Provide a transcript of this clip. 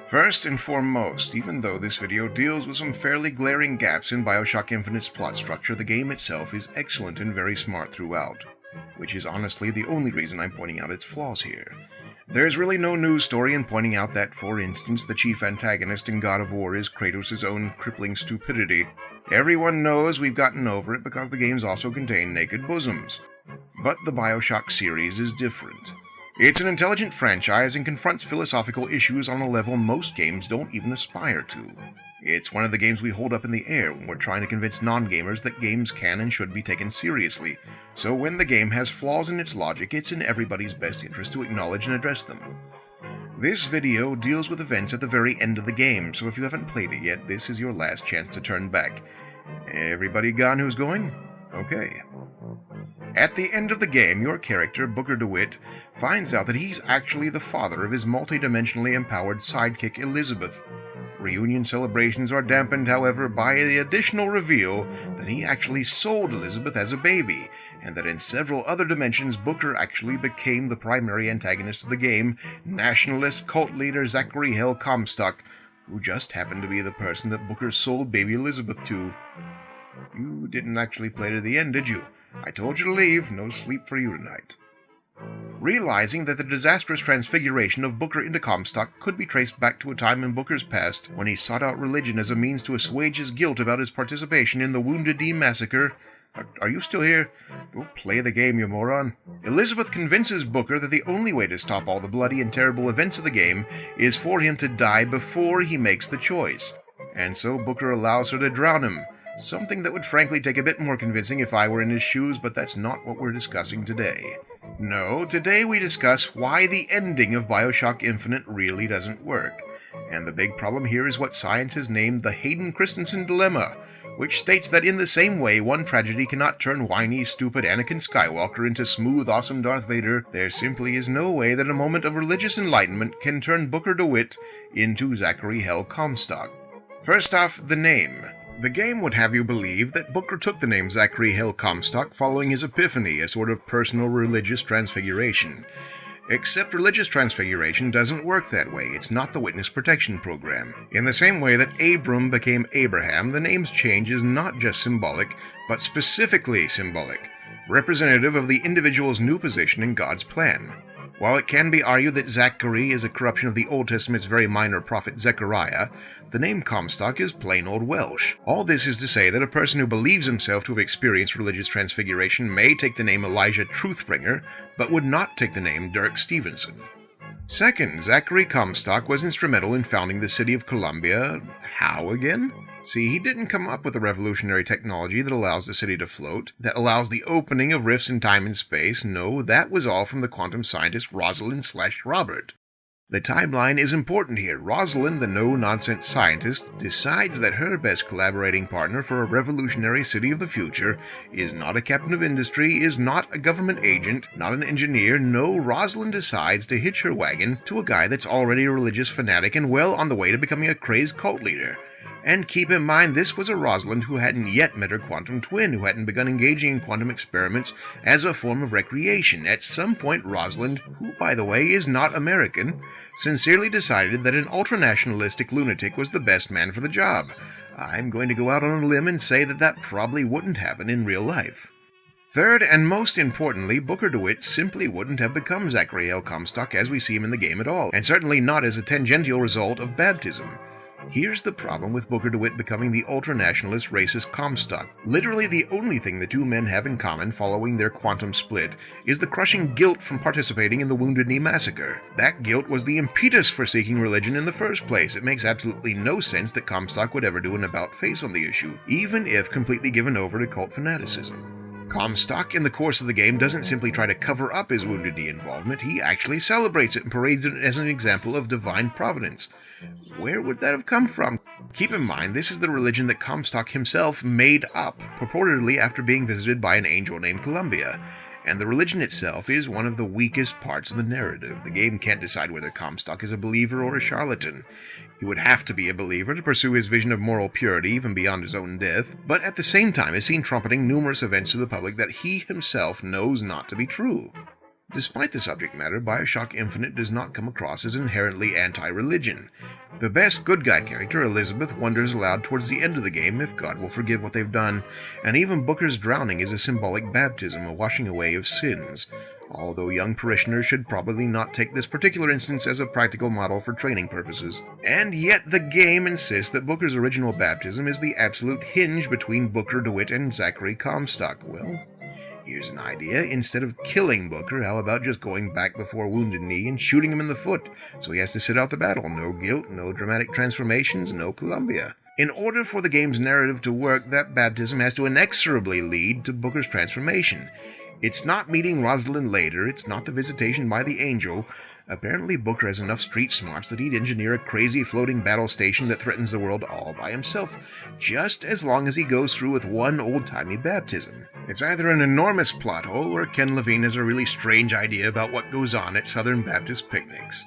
First and foremost, even though this video deals with some fairly glaring gaps in Bioshock Infinite's plot structure, the game itself is excellent and very smart throughout, which is honestly the only reason I'm pointing out its flaws here. There's really no news story in pointing out that, for instance, the chief antagonist in God of War is Kratos' own crippling stupidity. Everyone knows we've gotten over it because the games also contain naked bosoms. But the Bioshock series is different. It's an intelligent franchise and confronts philosophical issues on a level most games don't even aspire to. It's one of the games we hold up in the air when we're trying to convince non-gamers that games can and should be taken seriously, so when the game has flaws in its logic, it's in everybody's best interest to acknowledge and address them. This video deals with events at the very end of the game, so if you haven't played it yet, this is your last chance to turn back. Everybody gone who's going? Okay. At the end of the game, your character, Booker DeWitt, finds out that he's actually the father of his multi-dimensionally empowered sidekick, Elizabeth. Reunion celebrations are dampened, however, by the additional reveal that he actually sold Elizabeth as a baby, and that in several other dimensions, Booker actually became the primary antagonist of the game, nationalist cult leader Zachary Hell Comstock, who just happened to be the person that Booker sold baby Elizabeth to. You didn't actually play to the end, did you? I told you to leave. No sleep for you tonight. Realizing that the disastrous transfiguration of Booker into Comstock could be traced back to a time in Booker's past when he sought out religion as a means to assuage his guilt about his participation in the Wounded Knee massacre. Are you still here? Go play the game, you moron. Elizabeth convinces Booker that the only way to stop all the bloody and terrible events of the game is for him to die before he makes the choice. And so Booker allows her to drown him. Something that would frankly take a bit more convincing if I were in his shoes, but that's not what we're discussing today. No, today we discuss why the ending of Bioshock Infinite really doesn't work. And the big problem here is what science has named the Hayden Christensen dilemma, which states that in the same way one tragedy cannot turn whiny, stupid Anakin Skywalker into smooth, awesome Darth Vader, there simply is no way that a moment of religious enlightenment can turn Booker DeWitt into Zachary Hell Comstock. First off, the name. The game would have you believe that Booker took the name Zachary Hell Comstock following his epiphany, a sort of personal religious transfiguration. Except religious transfiguration doesn't work that way. It's not the witness protection program. In the same way that Abram became Abraham, the name's change is not just symbolic, but specifically symbolic, representative of the individual's new position in God's plan. While it can be argued that Zachary is a corruption of the Old Testament's very minor prophet Zechariah, the name Comstock is plain old Welsh. All this is to say that a person who believes himself to have experienced religious transfiguration may take the name Elijah Truthbringer, but would not take the name Dirk Stevenson. Second, Zachary Comstock was instrumental in founding the city of Columbia. How again? See, he didn't come up with a revolutionary technology that allows the city to float, that allows the opening of rifts in time and space. No, that was all from the quantum scientist Rosalind/Robert. The timeline is important here. Rosalind, the no-nonsense scientist, decides that her best collaborating partner for a revolutionary city of the future is not a captain of industry, is not a government agent, not an engineer. No, Rosalind decides to hitch her wagon to a guy that's already a religious fanatic and well on the way to becoming a crazed cult leader. And keep in mind, this was a Rosalind who hadn't yet met her quantum twin, who hadn't begun engaging in quantum experiments as a form of recreation. At some point, Rosalind, who, by the way, is not American, sincerely decided that an ultranationalistic lunatic was the best man for the job. I'm going to go out on a limb and say that that probably wouldn't happen in real life. Third, and most importantly, Booker DeWitt simply wouldn't have become Zachary Hell Comstock as we see him in the game at all, and certainly not as a tangential result of baptism. Here's the problem with Booker DeWitt becoming the ultranationalist racist Comstock. Literally the only thing the two men have in common following their quantum split is the crushing guilt from participating in the Wounded Knee massacre. That guilt was the impetus for seeking religion in the first place. It makes absolutely no sense that Comstock would ever do an about-face on the issue, even if completely given over to cult fanaticism. Comstock, in the course of the game, doesn't simply try to cover up his Wounded Knee involvement, he actually celebrates it and parades it as an example of divine providence. Where would that have come from? Keep in mind, this is the religion that Comstock himself made up, purportedly after being visited by an angel named Columbia. And the religion itself is one of the weakest parts of the narrative. The game can't decide whether Comstock is a believer or a charlatan. He would have to be a believer to pursue his vision of moral purity even beyond his own death, but at the same time is seen trumpeting numerous events to the public that he himself knows not to be true. Despite the subject matter, Bioshock Infinite does not come across as inherently anti-religion. The best good guy character, Elizabeth, wonders aloud towards the end of the game if God will forgive what they've done, and even Booker's drowning is a symbolic baptism, a washing away of sins, although young parishioners should probably not take this particular instance as a practical model for training purposes. And yet the game insists that Booker's original baptism is the absolute hinge between Booker DeWitt and Zachary Comstock. Well, here's an idea. Instead of killing Booker, how about just going back before Wounded Knee and shooting him in the foot so he has to sit out the battle? No guilt, no dramatic transformations, no Columbia. In order for the game's narrative to work, that baptism has to inexorably lead to Booker's transformation. It's not meeting Rosalind later, it's not the visitation by the angel. Apparently Booker has enough street smarts that he'd engineer a crazy floating battle station that threatens the world all by himself, just as long as he goes through with one old-timey baptism. It's either an enormous plot hole, or Ken Levine has a really strange idea about what goes on at Southern Baptist picnics.